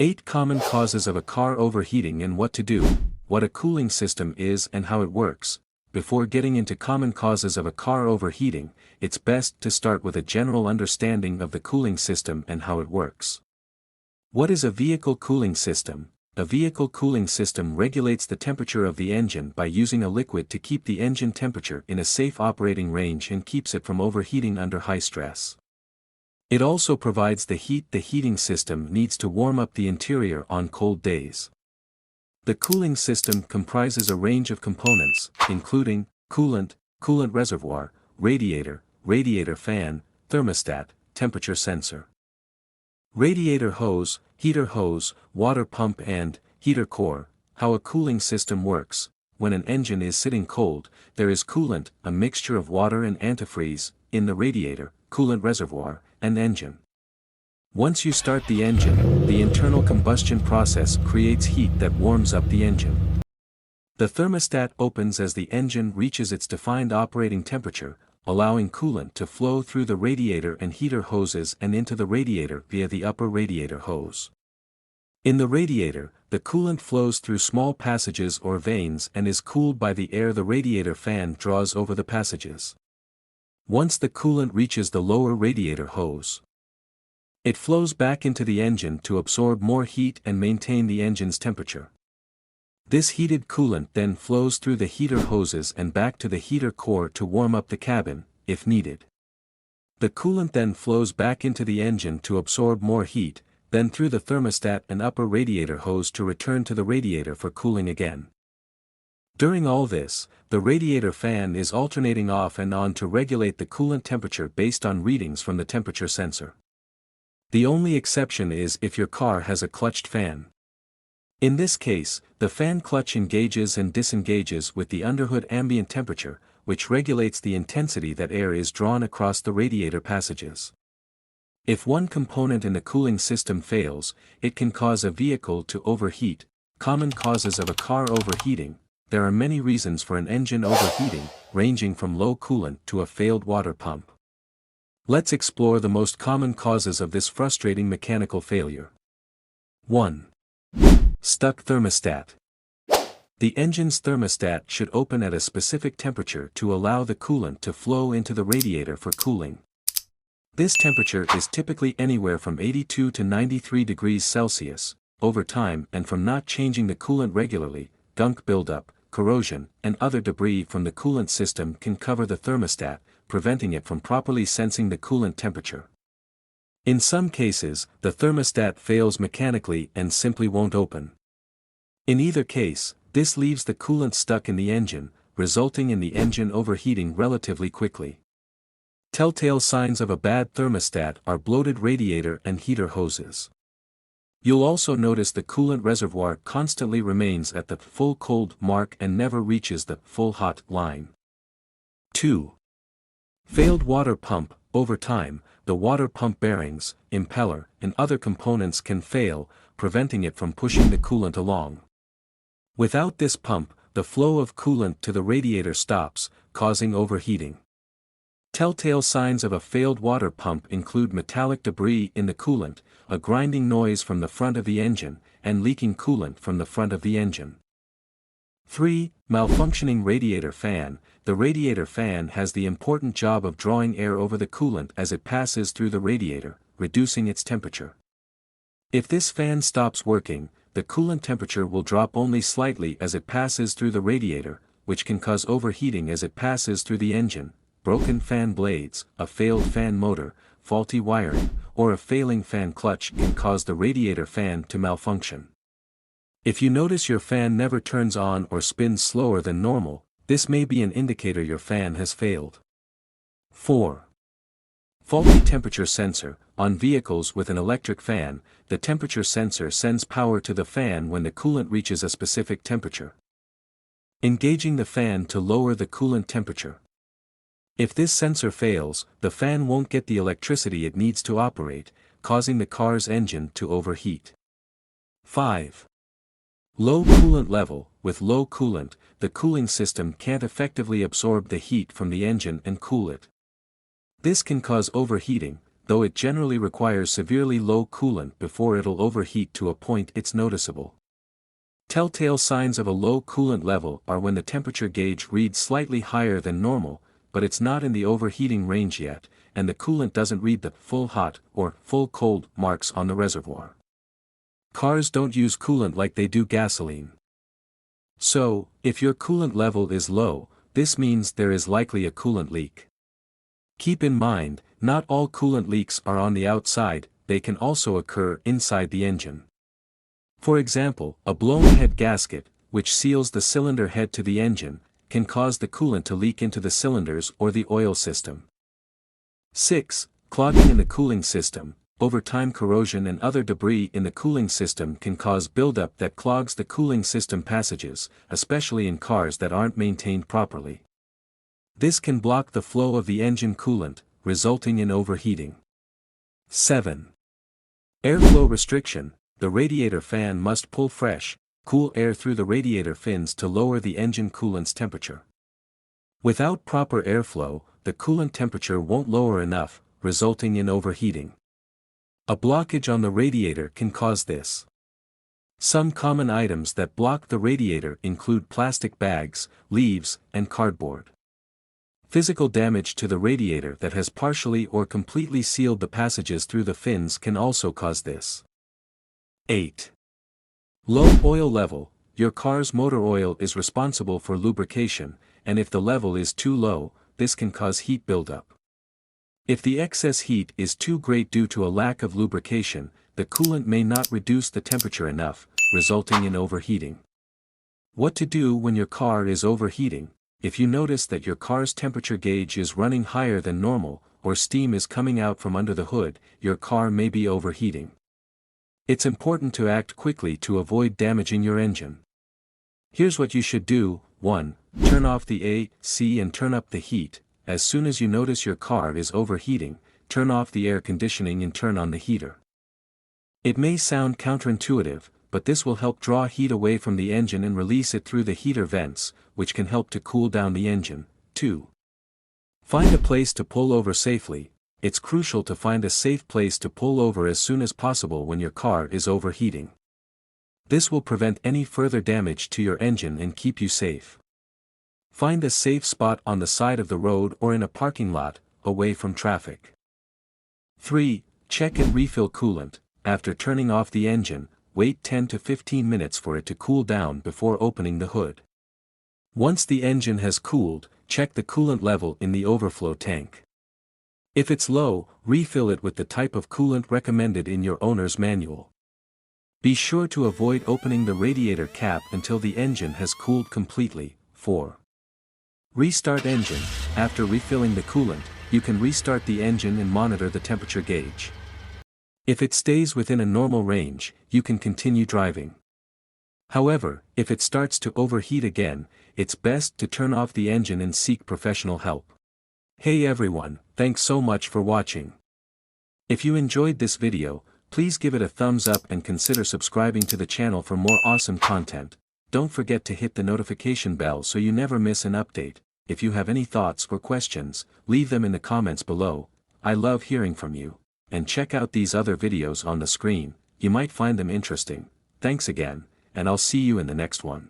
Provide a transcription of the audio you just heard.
8 common causes of a car overheating and what to do, what a cooling system is and how it works. Before getting into common causes of a car overheating, it's best to start with a general understanding of the cooling system and how it works. What is a vehicle cooling system? A vehicle cooling system regulates the temperature of the engine by using a liquid to keep the engine temperature in a safe operating range and keeps it from overheating under high stress. It also provides the heat the heating system needs to warm up the interior on cold days. The cooling system comprises a range of components, including coolant, coolant reservoir, radiator, radiator fan, thermostat, temperature sensor. Radiator hose, heater hose, water pump and heater core. How a cooling system works. When an engine is sitting cold, there is coolant, a mixture of water and antifreeze, in the radiator, coolant reservoir, and engine. Once you start the engine, the internal combustion process creates heat that warms up the engine. The thermostat opens as the engine reaches its defined operating temperature, allowing coolant to flow through the radiator and heater hoses and into the radiator via the upper radiator hose. In the radiator, the coolant flows through small passages or vanes and is cooled by the air the radiator fan draws over the passages. Once the coolant reaches the lower radiator hose, it flows back into the engine to absorb more heat and maintain the engine's temperature. This heated coolant then flows through the heater hoses and back to the heater core to warm up the cabin, if needed. The coolant then flows back into the engine to absorb more heat, then through the thermostat and upper radiator hose to return to the radiator for cooling again. During all this, the radiator fan is alternating off and on to regulate the coolant temperature based on readings from the temperature sensor. The only exception is if your car has a clutched fan. In this case, the fan clutch engages and disengages with the underhood ambient temperature, which regulates the intensity that air is drawn across the radiator passages. If one component in the cooling system fails, it can cause a vehicle to overheat. Common causes of a car overheating. There are many reasons for an engine overheating, ranging from low coolant to a failed water pump. Let's explore the most common causes of this frustrating mechanical failure. 1. Stuck thermostat. The engine's thermostat should open at a specific temperature to allow the coolant to flow into the radiator for cooling. This temperature is typically anywhere from 82 to 93 degrees Celsius. Over time and from not changing the coolant regularly, gunk buildup, corrosion, and other debris from the coolant system can cover the thermostat, preventing it from properly sensing the coolant temperature. In some cases, the thermostat fails mechanically and simply won't open. In either case, this leaves the coolant stuck in the engine, resulting in the engine overheating relatively quickly. Telltale signs of a bad thermostat are bloated radiator and heater hoses. You'll also notice the coolant reservoir constantly remains at the full cold mark and never reaches the full hot line. 2. Failed water pump. Over time, the water pump bearings, impeller, and other components can fail, preventing it from pushing the coolant along. Without this pump, the flow of coolant to the radiator stops, causing overheating. Telltale signs of a failed water pump include metallic debris in the coolant, a grinding noise from the front of the engine, and leaking coolant from the front of the engine. 3. Malfunctioning radiator fan. The radiator fan has the important job of drawing air over the coolant as it passes through the radiator, reducing its temperature. If this fan stops working, the coolant temperature will drop only slightly as it passes through the radiator, which can cause overheating as it passes through the engine. Broken fan blades, a failed fan motor, faulty wiring, or a failing fan clutch can cause the radiator fan to malfunction. If you notice your fan never turns on or spins slower than normal, this may be an indicator your fan has failed. 4. Faulty temperature sensor. On vehicles with an electric fan, the temperature sensor sends power to the fan when the coolant reaches a specific temperature, engaging the fan to lower the coolant temperature. If this sensor fails, the fan won't get the electricity it needs to operate, causing the car's engine to overheat. 5. Low coolant level. With low coolant, the cooling system can't effectively absorb the heat from the engine and cool it. This can cause overheating. though it generally requires severely low coolant before it'll overheat to a point it's noticeable. Telltale signs of a low coolant level are when the temperature gauge reads slightly higher than normal, but it's not in the overheating range yet, and the coolant doesn't read the full hot or full cold marks on the reservoir. Cars don't use coolant like they do gasoline. So, if your coolant level is low, this means there is likely a coolant leak. Keep in mind, not all coolant leaks are on the outside, they can also occur inside the engine. For example, a blown-head gasket, which seals the cylinder head to the engine, can cause the coolant to leak into the cylinders or the oil system. 6. Clogging in the cooling system. Over time, corrosion and other debris in the cooling system can cause buildup that clogs the cooling system passages, especially in cars that aren't maintained properly. This can block the flow of the engine coolant, resulting in overheating. 7. Airflow restriction. The radiator fan must pull fresh, cool air through the radiator fins to lower the engine coolant's temperature. Without proper airflow, the coolant temperature won't lower enough, resulting in overheating. A blockage on the radiator can cause this. Some common items that block the radiator include plastic bags, leaves, and cardboard. Physical damage to the radiator that has partially or completely sealed the passages through the fins can also cause this. 8. Low oil level. Your car's motor oil is responsible for lubrication, and if the level is too low, this can cause heat buildup. If the excess heat is too great due to a lack of lubrication, the coolant may not reduce the temperature enough, resulting in overheating. What to do when your car is overheating? If you notice that your car's temperature gauge is running higher than normal, or steam is coming out from under the hood, your car may be overheating. It's important to act quickly to avoid damaging your engine. Here's what you should do. 1. Turn off the AC and turn up the heat. As soon as you notice your car is overheating, turn off the air conditioning and turn on the heater. It may sound counterintuitive, but this will help draw heat away from the engine and release it through the heater vents, which can help to cool down the engine. 2. Find a place to pull over safely. It's crucial to find a safe place to pull over as soon as possible when your car is overheating. This will prevent any further damage to your engine and keep you safe. Find a safe spot on the side of the road or in a parking lot, away from traffic. 3. Check and refill coolant. After turning off the engine, wait 10 to 15 minutes for it to cool down before opening the hood. Once the engine has cooled, check the coolant level in the overflow tank. If it's low, refill it with the type of coolant recommended in your owner's manual. Be sure to avoid opening the radiator cap until the engine has cooled completely. 4. Restart engine. After refilling the coolant, you can restart the engine and monitor the temperature gauge. If it stays within a normal range, you can continue driving. However, if it starts to overheat again, it's best to turn off the engine and seek professional help. Hey everyone, thanks so much for watching. If you enjoyed this video, please give it a thumbs up and consider subscribing to the channel for more awesome content. Don't forget to hit the notification bell so you never miss an update. If you have any thoughts or questions, leave them in the comments below. I love hearing from you. And check out these other videos on the screen, you might find them interesting. Thanks again, and I'll see you in the next one.